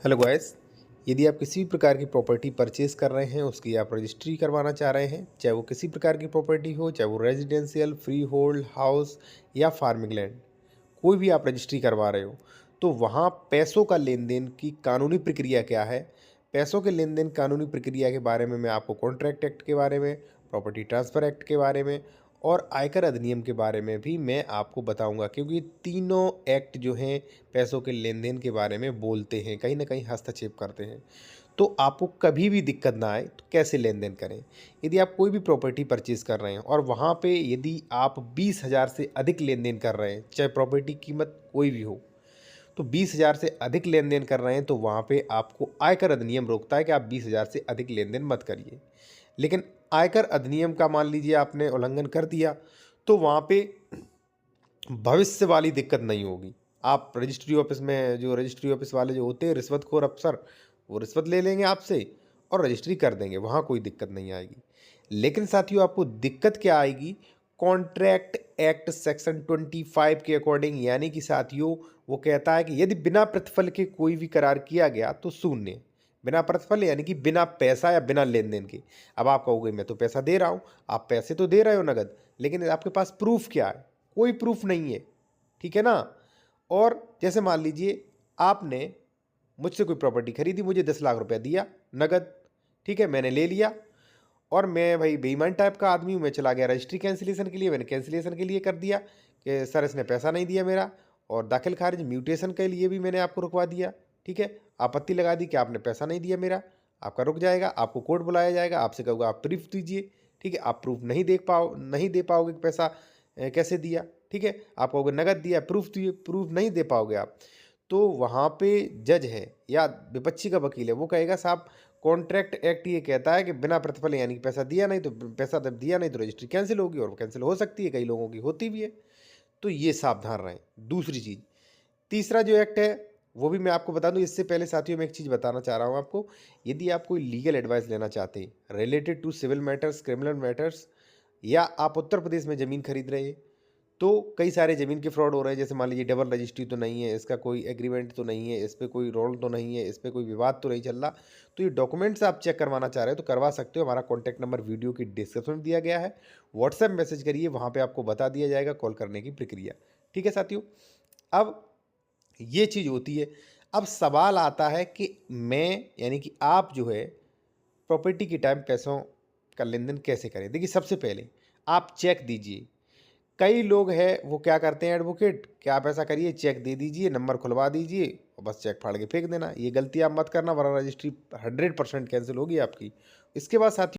Hello guys. यदि आप किसी भी प्रकार की प्रॉपर्टी परचेज़ कर रहे हैं, उसकी आप रजिस्ट्री करवाना चाह रहे हैं, चाहे वो किसी प्रकार की प्रॉपर्टी हो, चाहे वो रेजिडेंशियल, फ्री होल्ड, हाउस या फार्मिंग लैंड, कोई भी आप रजिस्ट्री करवा रहे हो, तो वहाँ पैसों का लेन-देन की कानूनी प्रक्रिया क्या है? पैसों के लेन-देन कानूनी प्रक्रिया के बारे में मैं आपको कॉन्ट्रैक्ट एक्ट के बारे में, प्रॉपर्टी ट्रांसफ़र एक्ट के बारे में और आयकर अधिनियम के बारे में भी मैं आपको बताऊँगा, क्योंकि तीनों एक्ट जो हैं पैसों के लेन-देन के बारे में बोलते हैं, कहीं न कहीं हस्तक्षेप करते हैं। तो आपको कभी भी दिक्कत ना आए तो कैसे लेन-देन करें? यदि आप कोई भी प्रॉपर्टी परचेज़ कर रहे हैं और वहाँ पे यदि आप 20,000 से अधिक लेन-देन कर रहे हैं, चाहे प्रॉपर्टी की कीमत कोई भी हो, तो 20,000 से अधिक लेन-देन कर रहे हैं तो वहाँ पे आपको आयकर अधिनियम रोकता है कि आप 20,000 से अधिक लेन-देन मत करिए। लेकिन आयकर अधिनियम का मान लीजिए आपने उल्लंघन कर दिया, तो वहाँ पे भविष्य वाली दिक्कत नहीं होगी। आप रजिस्ट्री ऑफ़िस में जो रजिस्ट्री ऑफ़िस वाले जो होते हैं रिश्वतखोर अफ़सर, वो रिश्वत ले लेंगे आपसे और रजिस्ट्री कर देंगे, वहाँ कोई दिक्कत नहीं आएगी। लेकिन साथियों आपको दिक्कत क्या आएगी? कॉन्ट्रैक्ट एक्ट सेक्शन 25 के अकॉर्डिंग, यानी कि साथियों वो कहता है कि यदि बिना प्रतिफल के कोई भी करार किया गया तो शून्य। बिना प्रतिफल यानी कि बिना पैसा या बिना लेन-देन के। अब आप कहोगे मैं तो पैसा दे रहा हूँ, आप पैसे तो दे रहे हो नकद, लेकिन आपके पास प्रूफ़ क्या है? कोई प्रूफ नहीं है, ठीक है ना? और जैसे मान लीजिए आपने मुझसे कोई प्रॉपर्टी खरीदी, मुझे 10 लाख रुपया दिया नगद, ठीक है? मैंने ले लिया और मैं भाई बेईमान टाइप का आदमी हूँ, मैं चला गया रजिस्ट्री कैंसिलेशन के लिए, मैंने कैंसिलेशन के लिए कर दिया कि सर इसने पैसा नहीं दिया मेरा, और दाखिल खारिज म्यूटेशन के लिए भी मैंने आपको रुकवा दिया, ठीक है? आपत्ति लगा दी कि आपने पैसा नहीं दिया मेरा, आपका रुक जाएगा, आपको कोर्ट बुलाया जाएगा, आपसे कहूँगा आप प्रूफ दीजिए, ठीक है? आप प्रूफ नहीं दे पाओगे कि पैसा कैसे दिया, ठीक है? आप कहोगे नकद दिया, प्रूफ दिए, प्रूफ नहीं दे पाओगे आप। तो वहाँ पे जज है या विपक्षी का वकील है, वो कहेगा साहब कॉन्ट्रैक्ट एक्ट ये कहता है कि बिना प्रतिफल, यानी कि पैसा दिया नहीं तो पैसा जब दिया नहीं तो रजिस्ट्री कैंसिल होगी, और वो कैंसिल हो सकती है, कई लोगों की होती भी है। तो ये सावधान रहें। दूसरी चीज़, तीसरा जो एक्ट है वो भी मैं आपको बता दूं। इससे पहले साथियों मैं एक चीज़ बताना चाह रहा हूं आपको। यदि आप कोई लीगल एडवाइस लेना चाहते हैं related to civil matters, criminal matters, या आप उत्तर प्रदेश में ज़मीन खरीद रहे हैं, तो कई सारे ज़मीन के फ्रॉड हो रहे हैं। जैसे मान लीजिए डबल रजिस्ट्री तो नहीं है, इसका कोई एग्रीमेंट तो नहीं है, इस पे कोई रोल तो नहीं है, इस पे कोई विवाद तो नहीं चल रहा, तो ये डॉक्यूमेंट्स आप चेक करवाना चाह रहे हो तो करवा सकते हो। हमारा कॉन्टैक्ट नंबर वीडियो की डिस्क्रिप्शन में दिया गया है, व्हाट्सएप मैसेज करिए, वहाँ पे आपको बता दिया जाएगा कॉल करने की प्रक्रिया। ठीक है साथियों, अब ये चीज़ होती है। अब सवाल आता है कि मैं, यानी कि आप जो है प्रॉपर्टी के टाइम पैसों का लेन-देन कैसे करें? देखिए सबसे पहले आप चेक दीजिए। कई लोग हैं वो क्या करते हैं एडवोकेट, कि आप ऐसा करिए चेक दे दीजिए, नंबर खुलवा दीजिए और बस चेक फाड़ के फेंक देना। ये गलती आप मत करना, वरना रजिस्ट्री 100% कैंसिल होगी आपकी। इसके बाद साथियों